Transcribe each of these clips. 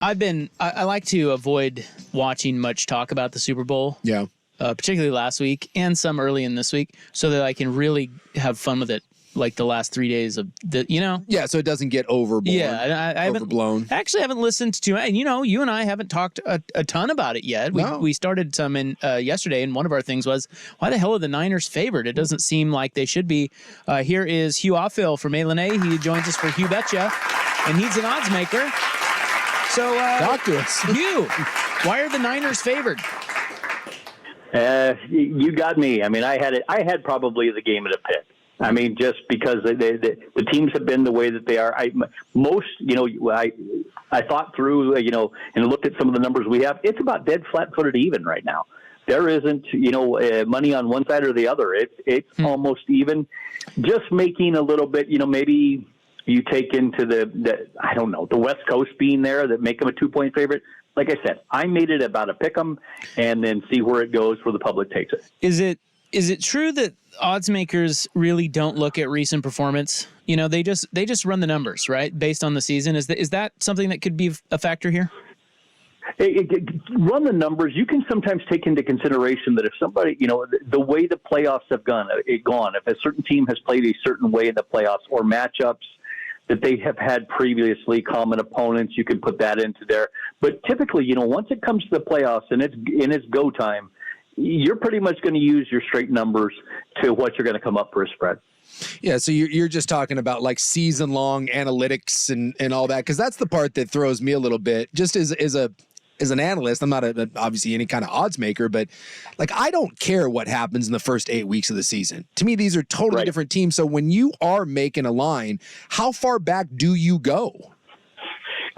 I like to avoid watching much talk about the Super Bowl. Yeah. Particularly last week and some early in this week, so that I can really have fun with it, like the last 3 days of the, Yeah, so it doesn't get overblown. Yeah, I haven't listened to it. And, you and I haven't talked a ton about it yet. We started some in yesterday, and one of our things was, why the hell are the Niners favored? It doesn't seem like they should be. Here is Hugh Aufill from Ilani. He joins us for Hugh Betcha, and he's an odds maker. So, talk to us. Hugh, why are the Niners favored? You got me. I mean, I had probably the game at a pick. I mean, just because the teams have been the way that they are. I thought through, and looked at some of the numbers we have. It's about dead flat-footed even right now. There isn't, money on one side or the other. It's almost even. Just making a little bit, maybe you take into the I don't know, the West Coast being there that make them a 2-point favorite. Like I said, I made it about a pick 'em and then see where it goes, where the public takes it. Is it true that odds makers really don't look at recent performance? They just run the numbers, right, based on the season. Is that something that could be a factor here? Run the numbers. You can sometimes take into consideration that if somebody, the way the playoffs have gone, if a certain team has played a certain way in the playoffs or matchups that they have had previously, common opponents, you can put that into there. But typically, once it comes to the playoffs and it's go time, you're pretty much going to use your straight numbers to what you're going to come up for a spread. Yeah, so you're just talking about like season-long analytics and all that, because that's the part that throws me a little bit. Just as an analyst, I'm not obviously any kind of odds maker, but like I don't care what happens in the first 8 weeks of the season. To me, these are totally different teams. So when you are making a line, how far back do you go?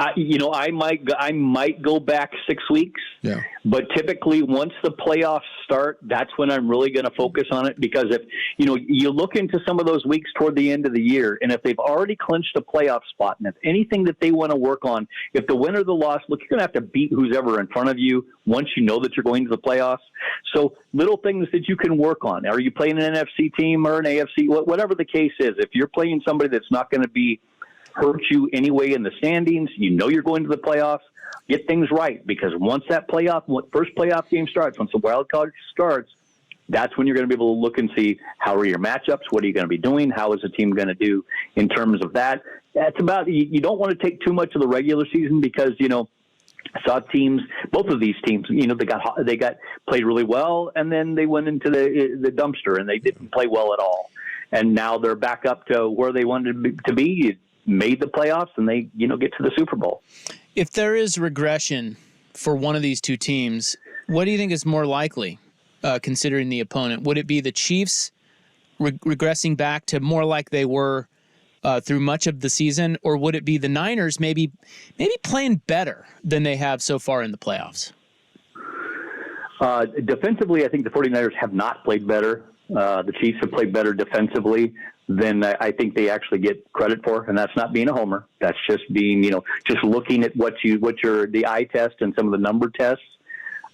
I might go back 6 weeks. Yeah. But typically, once the playoffs start, that's when I'm really going to focus on it. Because if you look into some of those weeks toward the end of the year, and if they've already clinched a playoff spot, and if anything that they want to work on, if the win or the loss, look, you're going to have to beat who's ever in front of you once you know that you're going to the playoffs. So little things that you can work on. Are you playing an NFC team or an AFC? Whatever the case is, if you're playing somebody that's not going to hurt you anyway in the standings, you're going to the playoffs, get things right, because once that first playoff game starts, once the wild card starts, that's when you're going to be able to look and see how are your matchups, what are you going to be doing, how is the team going to do in terms of that. That's about, you don't want to take too much of the regular season because, I saw teams, both of these teams, they got played really well, and then they went into the dumpster and they didn't play well at all. And now they're back up to where they wanted to be. Made the playoffs and they get to the Super Bowl. If there is regression for one of these two teams, what do you think is more likely, considering the opponent? Would it be the Chiefs regressing back to more like they were through much of the season, or would it be the Niners maybe playing better than they have so far in the playoffs? Defensively, I think the 49ers have not played better. The Chiefs have played better defensively than I think they actually get credit for, and that's not being a homer. That's just being, just looking at the eye test and some of the number tests.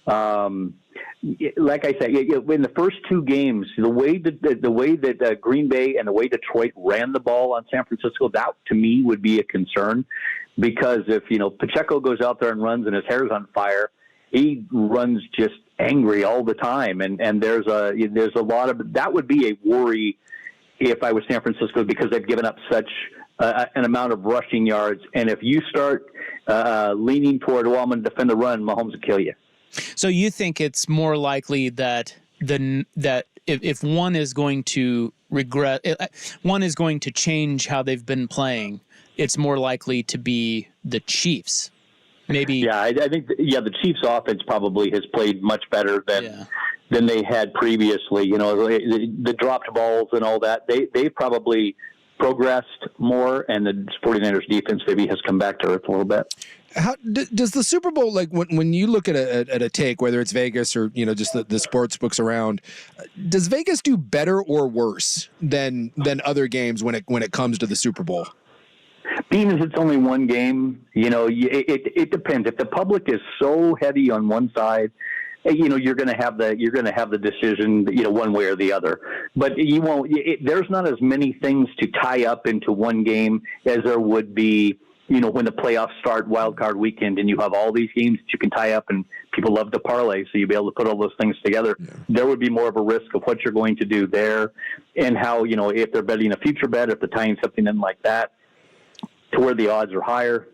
Like I said, in the first two games, the way that Green Bay and the way Detroit ran the ball on San Francisco, that to me would be a concern, because if Pacheco goes out there and runs and his hair's on fire, he runs just angry all the time, and there's a lot of that would be a worry if I was San Francisco, because they've given up such an amount of rushing yards, and if you start leaning toward, I'm going to defend the run, Mahomes will kill you. So you think it's more likely that if one is going to one is going to change how they've been playing, it's more likely to be the Chiefs. Maybe. Yeah, I think the Chiefs' offense probably has played much better than they had previously. The dropped balls and all that, they probably progressed more, and the 49ers defense maybe has come back to earth a little bit. How does the Super Bowl, like when you look at a take, whether it's Vegas or just the sports books around, does Vegas do better or worse than other games when it comes to the Super Bowl? Being as it's only one game, it depends. If the public is so heavy on one side, you're going to have the decision, one way or the other. But you won't. There's not as many things to tie up into one game as there would be when the playoffs start, wild card weekend, and you have all these games that you can tie up, and people love to parlay, so you'll be able to put all those things together. Yeah. There would be more of a risk of what you're going to do there, and how, if they're betting a future bet, if they're tying something in like that, to where the odds are higher.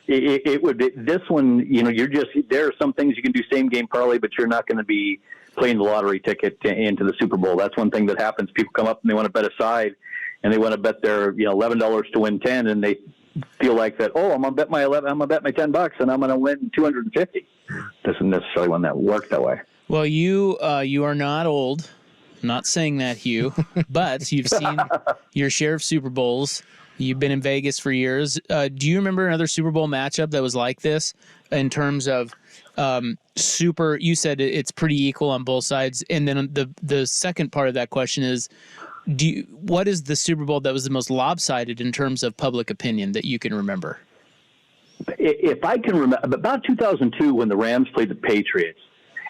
It would be this one. There are some things you can do same game parlay, but you're not going to be playing the lottery ticket into the Super Bowl. That's one thing that happens. People come up and they want to bet a side, and they want to bet their $11 to win 10, and they feel like that. Oh, I'm gonna bet my $10, and I'm gonna win 250. Doesn't necessarily want that work that way. Well, you are not old. I'm not saying that, Hugh, but you've seen your share of Super Bowls. You've been in Vegas for years. Do you remember another Super Bowl matchup that was like this in terms of you said it's pretty equal on both sides. And then the second part of that question is, what is the Super Bowl that was the most lopsided in terms of public opinion that you can remember? If I can remember, about 2002 when the Rams played the Patriots,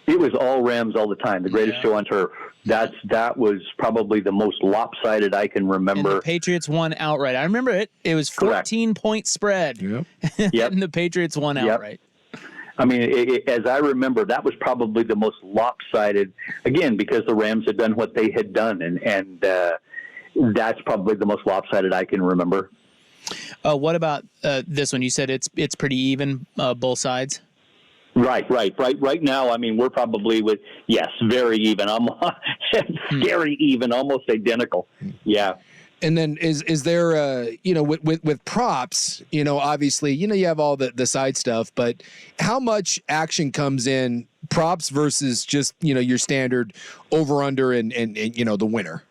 it was all Rams all the time, the greatest show on turf. That was probably the most lopsided I can remember. And the Patriots won outright. I remember it. It was 14-point spread. Yep. And the Patriots won outright. I mean, as I remember, that was probably the most lopsided, again, because the Rams had done what they had done, and that's probably the most lopsided I can remember. What about this one? You said it's pretty even, both sides? Right now, I mean, we're probably very even. I'm scary even, almost identical. Yeah. And then is there with props, obviously, you have all the side stuff, but how much action comes in props versus just, your standard over under and the winner?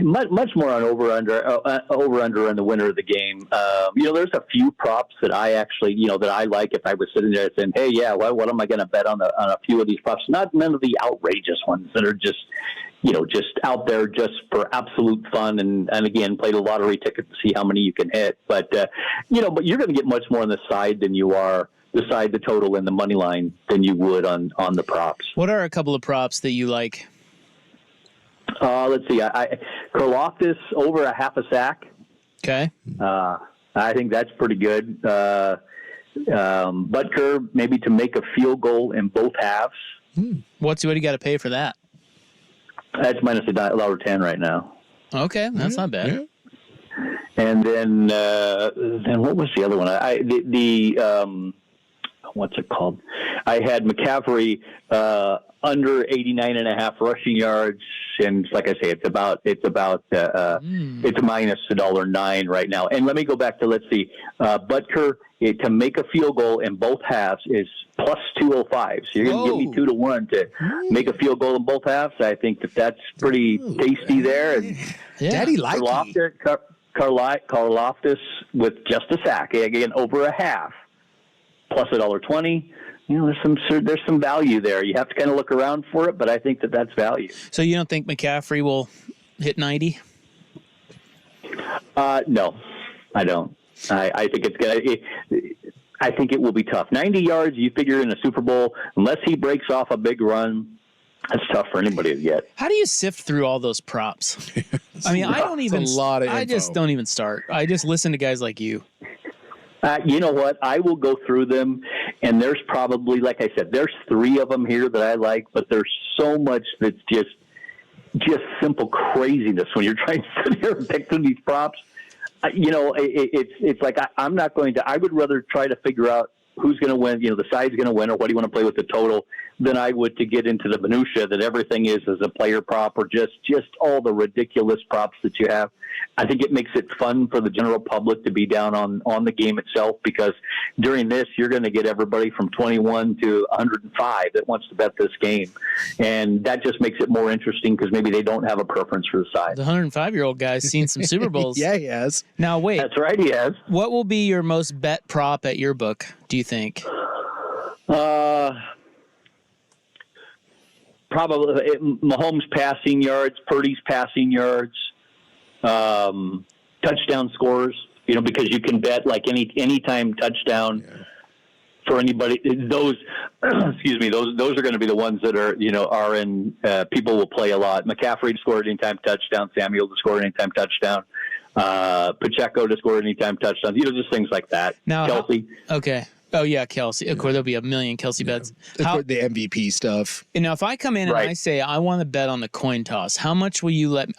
Much more on over under on the winner of the game. There's a few props that I actually, that I like. If I was sitting there saying, hey, yeah, what am I going to bet on a few of these props? None of the outrageous ones that are just out there just for absolute fun and again, play the lottery ticket to see how many you can hit. But you're going to get much more on the side than you are the side, the total, and the money line than you would on the props. What are a couple of props that you like? Let's see. Karlaftis over a half a sack. Okay. I think that's pretty good. Butker maybe to make a field goal in both halves. What do you got to pay for that? That's minus $1.10 right now. Okay, that's not bad. Yeah. And then what was the other one? What's it called? I had McCaffrey under 89.5 rushing yards, and like I say, it's a minus $1.09 right now. And let me go back to Butker to make a field goal in both halves is plus 205. So you're going to give me 2-1 to make a field goal in both halves. I think that's pretty tasty there. And Daddy likes Karlaftis with just a sack again over a half plus $1.20. There's some value there. You have to kind of look around for it, but I think that's value. So you don't think McCaffrey will hit 90? No, I don't. I think it's gonna. I think it will be tough. 90 yards, you figure in a Super Bowl, unless he breaks off a big run, that's tough for anybody to get. How do you sift through all those props? I mean, I don't even. I just don't even start. I just listen to guys like you. You know what? I will go through them, and there's probably, like I said, there's 3 of them here that I like, but there's so much that's just simple craziness when you're trying to sit here and pick through these props. It's like I'm not going to. I would rather try to figure out who's going to win. The side's going to win, or what do you want to play with the total, than I would to get into the minutia that everything is as a player prop or just all the ridiculous props that you have. I think it makes it fun for the general public to be down on the game itself, because during this you're going to get everybody from 21 to 105 that wants to bet this game, and that just makes it more interesting because maybe they don't have a preference for the side. The 105-year-old guy's seen some Super Bowls. Yeah, he has. Now wait, that's right, he has. What will be your most bet prop at your book, do you think? Probably Mahomes passing yards, Purdy's passing yards, touchdown scores. Because you can bet like anytime touchdown for anybody. Those, excuse me, those are going to be the ones that are people will play a lot. McCaffrey to score anytime touchdown, Samuel to score anytime touchdown. Pacheco to score anytime touchdowns, just things like that. Now, Kelsey. Okay. Oh, yeah, Kelsey. Of course, there'll be a million Kelsey bets. The MVP stuff. Now, if I come in and I say I want to bet on the coin toss, how much will you let me?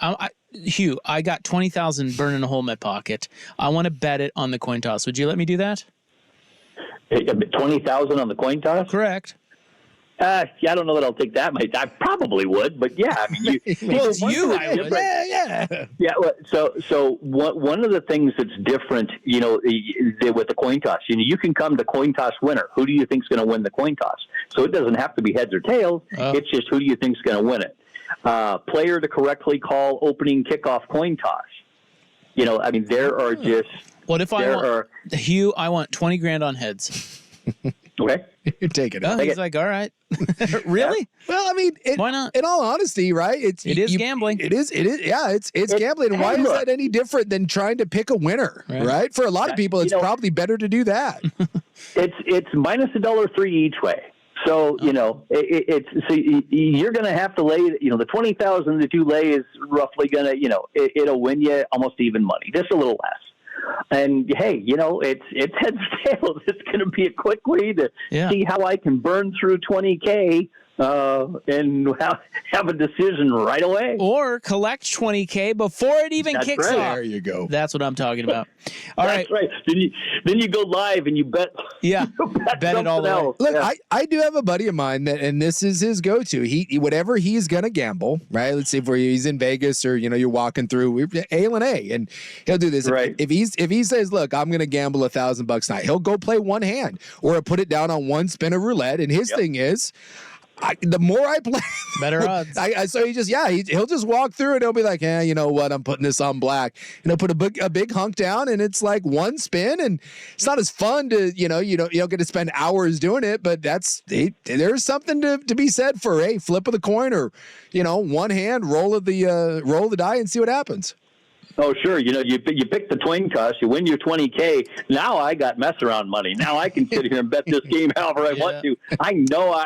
Hugh, I got 20,000 burning a hole in my pocket. I want to bet it on the coin toss. Would you let me do that? 20,000 on the coin toss? Correct. Yeah, I don't know that I'll take that much. I probably would, but yeah, I mean, well, it's you. I would. Yeah. Well, so one of the things that's different, with the coin toss, you can come to coin toss winner. Who do you think's going to win the coin toss? So it doesn't have to be heads or tails. It's just who do you think's going to win it? Player to correctly call opening kickoff coin toss. I mean, there are just. What if Hugh? I want 20 grand on heads. Okay. You're taking it. Oh, he's like, all right. Really? Yeah. Well, I mean, why not? In all honesty, right? It is gambling. It is. Yeah, it's gambling. And why is that any different than trying to pick a winner? Right? For a lot of people, it's probably better to do that. It's minus $1.03 each way. So you're going to have to lay. The 20,000 that you lay is roughly going to. It'll win you almost even money, just a little less. And hey, it's heads or tails. It's going to be a quick way to see how I can burn through 20K and have a decision right away, or collect 20K before it even kicks off. There you go. That's what I'm talking about. That's right. Then you go live and you bet. Yeah, bet it all the way. Look, I do have a buddy of mine and this is his go-to. He whatever he's gonna gamble, right? Let's see if he's in Vegas or you're walking through A&A, and he'll do this. Right. If he says, look, I'm gonna gamble $1,000 tonight, he'll go play one hand or put it down on one spin of roulette. And his thing is, the more I play, better odds. So he'll just walk through and he'll be like, you know what? I'm putting this on black, and he'll put a big hunk down, and it's like one spin, and it's not as fun to you don't get to spend hours doing it, but there's something to be said for a flip of the coin or one hand roll the die and see what happens. Oh, sure. You pick the coin toss, you win your 20K. Now I got mess around money. Now I can sit here and bet this game however I want to. I know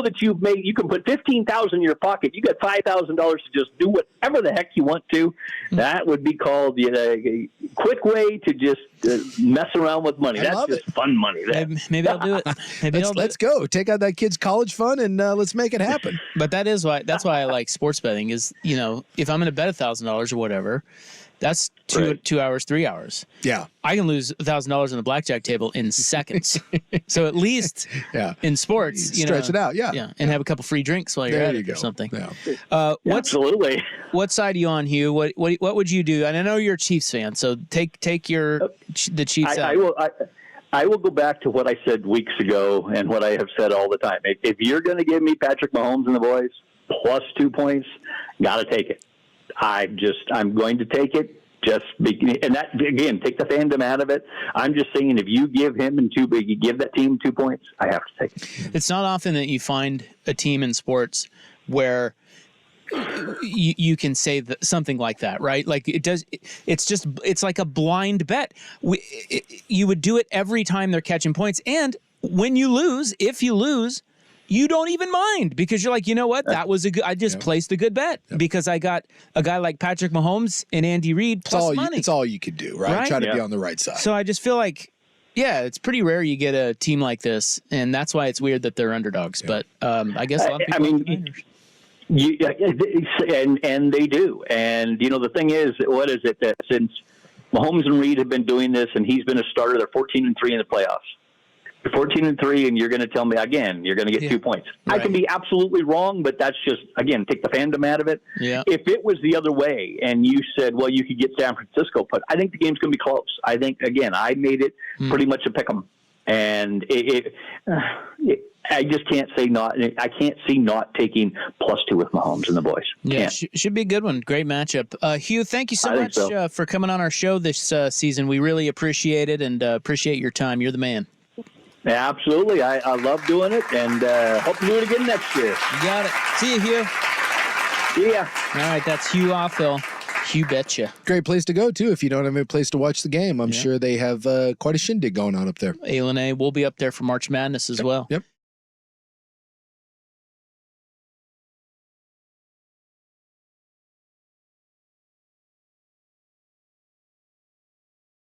that you can put $15,000 in your pocket. You got $5,000 to just do whatever the heck you want to. That would be called a quick way to just mess around with money. That's just fun money. Maybe I'll do it. Let's go. Take out that kid's college fund and let's make it happen. But that's why I like sports betting is, if I'm going to bet $1,000 or whatever, that's 2 hours, 3 hours. Yeah. I can lose $1,000 on the blackjack table in seconds. So at least in sports, stretch it out. Yeah. And have a couple free drinks while you're at it or something. Yeah. Absolutely. What side are you on, Hugh? What would you do? And I know you're a Chiefs fan, so take the Chiefs out. I will go back to what I said weeks ago and what I have said all the time. If you're going to give me Patrick Mahomes and the boys plus 2 points, got to take it. I'm going to take it. And that again, take the fandom out of it. I'm just saying, if you give you give that team 2 points, I have to take it. It's not often that you find a team in sports where you can say something like that, right? Like it's like a blind bet. You would do it every time they're catching points, and when you lose, if you lose, you don't even mind because you're like, you know what? That was I just placed a good bet because I got a guy like Patrick Mahomes and Andy Reid plus money. It's all you could do, right? Try to be on the right side. So I just feel like, it's pretty rare you get a team like this, and that's why it's weird that they're underdogs. But I guess a lot of people and they do. And, the thing is, what is it that since Mahomes and Reid have been doing this and he's been a starter, they're 14-3 in the playoffs. 14-3, and you're going to tell me again you're going to get 2 points. Right. I can be absolutely wrong, but that's just again take the fandom out of it. Yeah. If it was the other way, and you said, well, you could get San Francisco, but I think the game's going to be close. I think again, I made it pretty much a pick'em, and I just can't say not. I can't see not taking +2 with Mahomes and the boys. Yeah, should be a good one. Great matchup. Hugh, thank you so much for coming on our show this season. We really appreciate it and appreciate your time. You're the man. Yeah, absolutely. I love doing it, and hope to do it again next year. You got it. See you, Hugh. See ya. All right, that's Hugh Aufill. Hugh betcha. Great place to go, too, if you don't have a place to watch the game. I'm sure they have quite a shindig going on up there. Ilani, we'll be up there for March Madness as well. Yep.